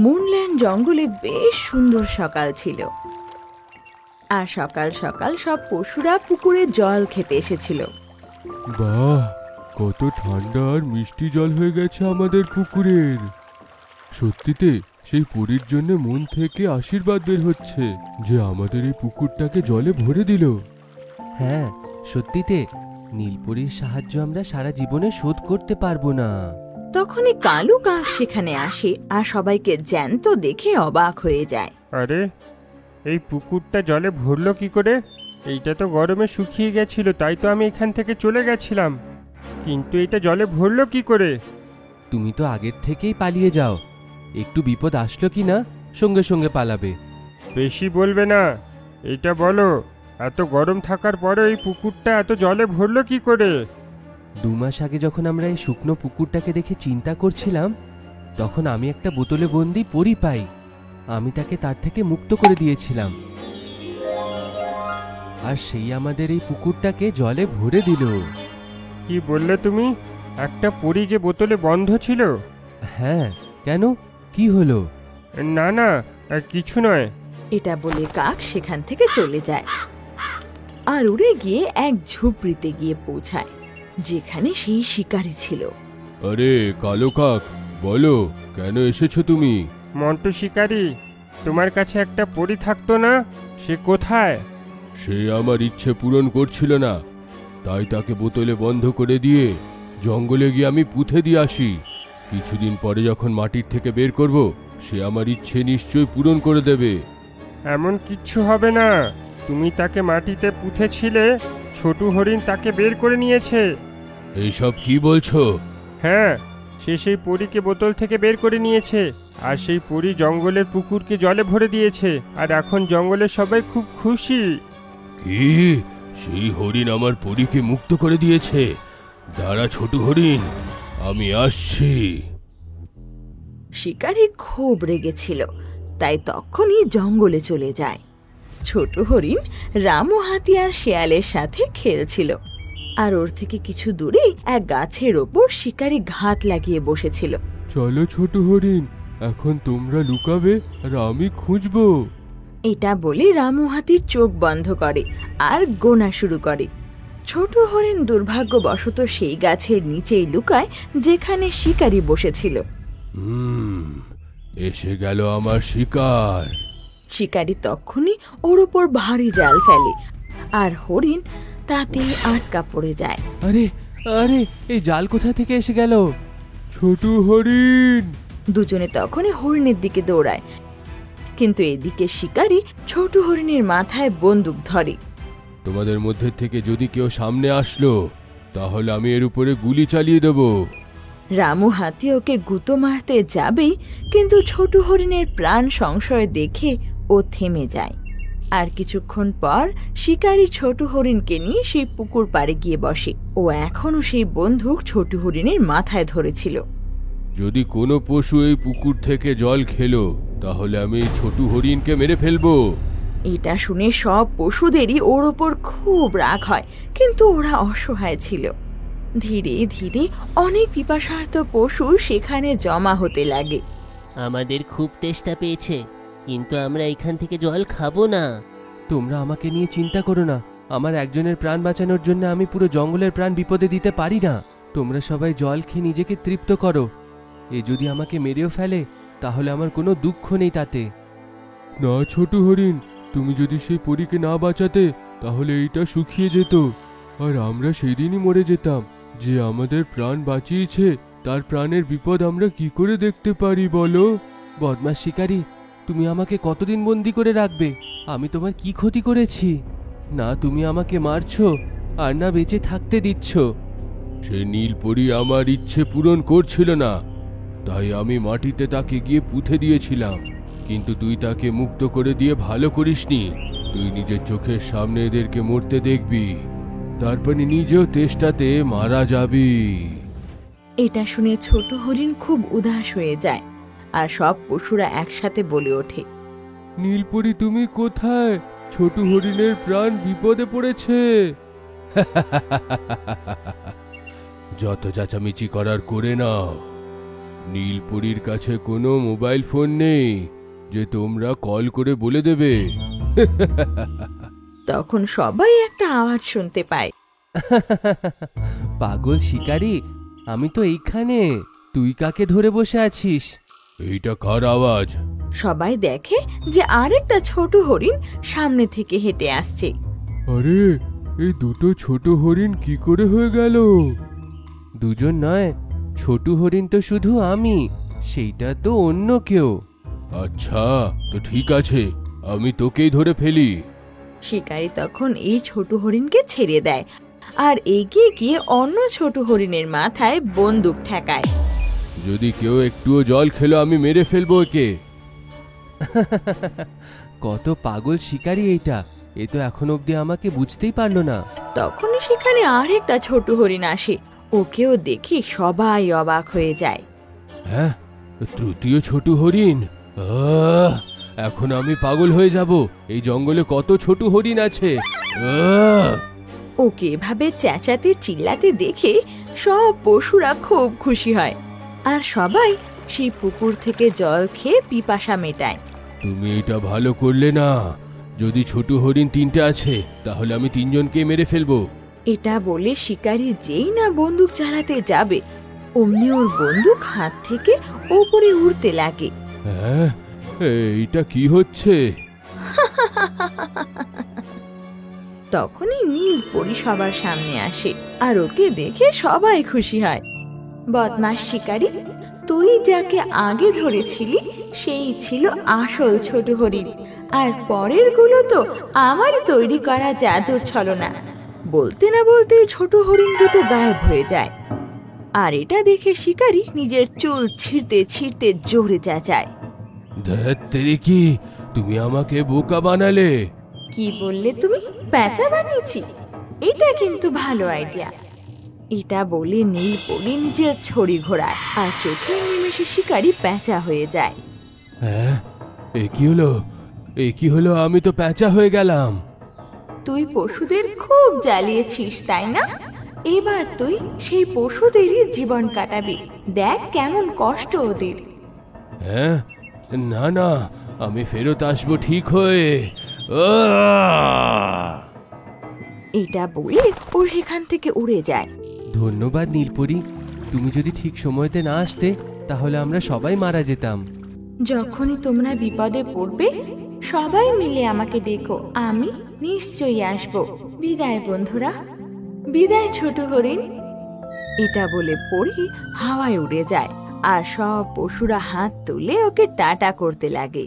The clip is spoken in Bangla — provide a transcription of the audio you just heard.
মুনল্যান্ড জঙ্গলে বেশ সুন্দর সকাল ছিল, আর সকাল সকাল সব পশুরা পুকুরে জল খেতে এসেছিল। বাহ, কত ঠান্ডা আর মিষ্টি জল হয়ে গেছে আমাদের পুকুরের। সত্যিতে সেই পুরীর জন্য মন থেকে আশীর্বাদ বের হচ্ছে যে আমাদের এই পুকুরটাকে জলে ভরে দিল। হ্যাঁ, সত্যিতে নীলপরীর সাহায্য আমরা সারা জীবনে শোধ করতে পারবো না। তখনই কালু কাক সেখানে আসে আর সবাইকে জ্যান্ত দেখে অবাক হয়ে যায়। আরে, এই পুকুরটা জলে ভরলো কি করে? এইটা তো গরমে শুকিয়ে গেছিল, তাই তো আমি এখান থেকে চলে গেছিলাম, কিন্তু এটা জলে ভরলো কি করে? তুমি তো আগের থেকেই পালিয়ে যাও, একটু বিপদ আসলো কি না সঙ্গে সঙ্গে পালাবে। বেশি বলবে না, এটা বলো, এত গরম থাকার পরে এই পুকুরটা এত জলে ভরলো কি করে? 2 মাস আগে যখন আমরা এই শুকনো পুকুরটাকে দেখে চিন্তা করছিলাম, তখন আমি একটা বোতলে বন্দি পরী পাই। আমি তাকে তার থেকে মুক্ত করে দিয়েছিলাম, আর সেই আমাদের এই পুকুরটাকে জলে ভরে দিল। কি বললে তুমি? একটা পরী যে বোতলে বন্ধ ছিল? হ্যাঁ, কেন, কি হলো? না না, কিছু নয়। এটা বলে কাক সেখান থেকে চলে যায় আর উড়ে গিয়ে এক ঝুপড়িতে গিয়ে পৌঁছায়, যেখানে সেই শিকারী ছিল। আরে কালো কাক, বলো কেন এসেছো তুমি? মন্টু শিকারী, তোমার কাছে একটা পরী থাকতো না, সে কোথায়? সে আমার ইচ্ছে পূরণ করছিল না, তাই তাকে বোতলে বন্ধ করে দিয়ে জঙ্গলে গিয়ে আমি পুঁতে দিয়ে আসি। কিছুদিন পরে যখন মাটির থেকে বের করব, সে আমার ইচ্ছে নিশ্চয়ই পূরণ করে দেবে। এমন কিচ্ছু হবে না, তুমি তাকে মাটিতে পুঁতেছিলে, ছোট হরিণ তাকে বের করে নিয়েছে। এইসব কি বলছো? হ্যাঁ, সে সেই পরীকে বোতল থেকে বের করে নিয়েছে, আর সেই পরী জঙ্গলের পুকুরকে জলে ভরে দিয়েছে, আর এখন জঙ্গলের সবাই খুব খুশি। কি? সেই হরিণ আমার পরীকে মুক্ত করে দিয়েছে? দাঁড়া ছোট হরিণ, আমি আসছি। শিকারী খুব রেগেছিল, তাই তখনই জঙ্গলে চলে যায়। ছোট হরিণ রামু হাতি আর শেয়ালের সাথে খেলছিল, আর ওর থেকে কিছু দূরে এক গাছের ওপর শিকারী ঘাত লাগিয়ে বসেছিল। চলো ছোট হরিণ, এখন তোমরা লুকাবে আর আমি খুঁজবো। এটা বলে রামু হাতির চোখ বন্ধ করে আর গোনা শুরু করে। ছোট হরিণ দুর্ভাগ্যবশত সেই গাছের নিচেই লুকায় যেখানে শিকারী বসেছিল। এসে গেল আমার শিকার। শিকারী তখনই ওর উপর ভারী জাল ফেলে, আর হরিণ তাতেই আটকা পড়ে যায়। আরে আরে, এই জাল কোথা থেকে এসে গেল? ছোট হরিণ! দুজনে তখনই হরিণের দিকে দৌড়ায়, কিন্তু এদিকে শিকারী ছোট হরিণের মাথায় বন্দুক ধরে। তোমাদের মধ্যে থেকে যদি কেউ সামনে আসলো, তাহলে আমি এর উপরে গুলি চালিয়ে দেব। রামু হাতি ওকে গুঁতো মারতে যাবেই, কিন্তু ছোট হরিণের প্রাণ সংশয় দেখে ও থেমে যায়। আর কিছুক্ষণ পর শিকারী ছোট হরিণকে নিয়ে সেই পুকুর পাড়ে গিয়ে বসে। ও এখনো সেই বন্দুক ছোট হরিণের মাথায় ধরেছিল। যদি কোনো পশু এই পুকুর থেকে জল খেলো, তাহলে আমি এই ছোট হরিণকে মেরে ফেলবো। এটা শুনে সব পশুদেরই ওর ওপর খুব রাগ হয়, কিন্তু ওরা অসহায় ছিল। ধীরে ধীরে অনেক পিপাসার্ত পশু সেখানে জমা হতে লাগে। আমাদের খুব তেষ্টা পেয়েছে, কিন্তু আমরা এখান থেকে জল খাবো না। তোমরা আমাকে নিয়ে চিন্তা করো না, আমার একজনের প্রাণ বাঁচানোর জন্য আমি পুরো জঙ্গলের প্রাণ বিপদে দিতে পারি না। তোমরা সবাই জল খেয়ে নিজেকে তৃপ্ত করো। এ যদি আমাকে মেরেও ফেলে, তাহলে আমার কোনো দুঃখ নেই তাতে। না ছোট হরিণ, তুমি যদি সেই পরীকে না বাঁচাতে, তাহলে এইটা শুকিয়ে যেত, আর আমরা সেই দিনই মরে যেতাম। যে আমাদের প্রাণ বাঁচিয়েছে, তার প্রাণের বিপদ আমরা কি করে দেখতে পারি বলো? বদমাশ শিকারী, তুমি আমাকে কতদিন বন্দি করে রাখবে? আমি তোমার কি ক্ষতি করেছি? না তুমি আমাকে মারছো, আর না বেঁচে থাকতে দিচ্ছ। সে নীলপরী আমার ইচ্ছে পূরণ করছিল না, তাই আমি মাটিতে তাকে গিয়ে পুঁতে দিয়েছিলাম। কিন্তু তুই তাকে মুক্ত করে দিয়ে ভালো করিসনি। তুই নিজের চোখের সামনে এদেরকে মরতে দেখবি, তারপরে নিজেও তেষ্টাতে মারা যাবি। এটা শুনে ছোট হরিণ খুব উদাস হয়ে যায়, আর সব পশুরা একসাথে বলে ওঠে, নীলপরী তুমি কোথায়? ছোট হরিণের প্রাণ বিপদে পড়েছে। যত চেঁচামেচি করার করে নাও। নীলপরীর কাছে কোনো মোবাইল ফোন নেই যে তোমরা কল করে বলে দেবে। তখন সবাই একটা আওয়াজ শুনতে পায়। পাগল শিকারি, আমি তো এইখানে। তুই কাকে ধরে বসে আছিস? এইটা কার আওয়াজ? সবাই দেখে যে আরেকটা ছোট হরিণ সামনে থেকে হেঁটে আসছে। আরে, এই দুটো ছোট হরিণ কি করে হয়ে গেল? দুজন নয়, ছোট হরিণ তো শুধু আমি, সেইটা তো অন্য কেউ। আচ্ছা, তো ঠিক আছে, আমি তোকেই ধরে ফেলি। শিকারী তখন এই ছোট হরিণকে ছেড়ে দেয় আর এগিয়ে গিয়ে অন্য ছোট হরিণের মাথায় বন্দুক ঠেকায়। যদি কেউ একটুও জল খেলো আমি মেরে ফেলবো একে। কত পাগল শিকারি এইটা! এ তো এখন অবধি আমাকে বুঝতেই পারলো না। তখনই সেখানে আরেকটা ছোট হরিণ আসে। ওকেও দেখে সবাই অবাক হয়ে যায়। হ্যাঁ, তৃতীয় ছোট হরিণ। এখন আমি পাগল হয়ে যাব। এই জঙ্গলে কত ছোট হরিণ আছে। ওকে এভাবে চেঁচাতে চিল্লাতে দেখে সব পশুরা খুব খুশি হয় আর সবাই সেই পুকুর থেকে জল খেয়ে পিপাসা মেটায়। তুমি এটা ভালো করলে না। যদি ছোট হরিণ 3টে আছে তাহলে আমি 3জনকে মেরে ফেলবো। এটা বলে শিকারী যেই না বন্দুক চালাতে যাবে অমনি ওর বন্দুক হাত থেকে উপরে উড়তে লাগে। হ্যাঁ, এইটা কি হচ্ছে? তখনই নীলপরি সবার সামনে আসে আর ওকে দেখে সবাই খুশি হয়। বদমাস শিকারী, তুই যাকে আগে ধরেছিলি সেই ছিল আসল ছোট হরিণ, আর পরের গুলো তো আমার তৈরি করা জাদুর ছলনা। বলতে না বলতে ছোট হরিণ দুটো গায়েব হয়ে যায়। আর এটা দেখে শিকারী নিজের চুল ছিঁড়তে ছিঁড়তে জোরে চেঁচায়। ধ্যাৎ তেরি, তুমি আমাকে বোকা বানালে। কি বললে তুমি? প্যাঁচা বানিয়েছি? এটা কিন্তু ভালো আইডিয়া। এটা বলে নীলপরি নিজের ছড়ি ঘোরায় আর চোখের নিমেষে শিকারী প্যাঁচা হয়ে যায়। হ্যাঁ, এ কি হলো? আমি তো প্যাঁচা হয়ে গেলাম। তুই পশুদের খুব জ্বালিয়েছিস, তাই না? এবার তুই সেই পশুদেরই জীবন কাটাবি। দেখ কেমন কষ্ট ওদের। হ্যাঁ, না না, আমি ফেরত আসবো ঠিক হয়ে। এটা বলে ও সেখান থেকে উড়ে যায়। ধন্যবাদ নীলপরি, তুমি যদি ঠিক সময়তে না আসতে তাহলে আমরা সবাই মারা যেতাম। যখনই তোমরা বিপদে পড়বে সবাই মিলে আমাকে ডেকো, আমি নিশ্চয়ই আসবো। বিদায় বন্ধুরা, বিদায় ছোট হরিণ। এটা বলে পরি হাওয়ায় উড়ে যায় আর সব পশুরা হাত তুলে ওকে টাটা করতে লাগে।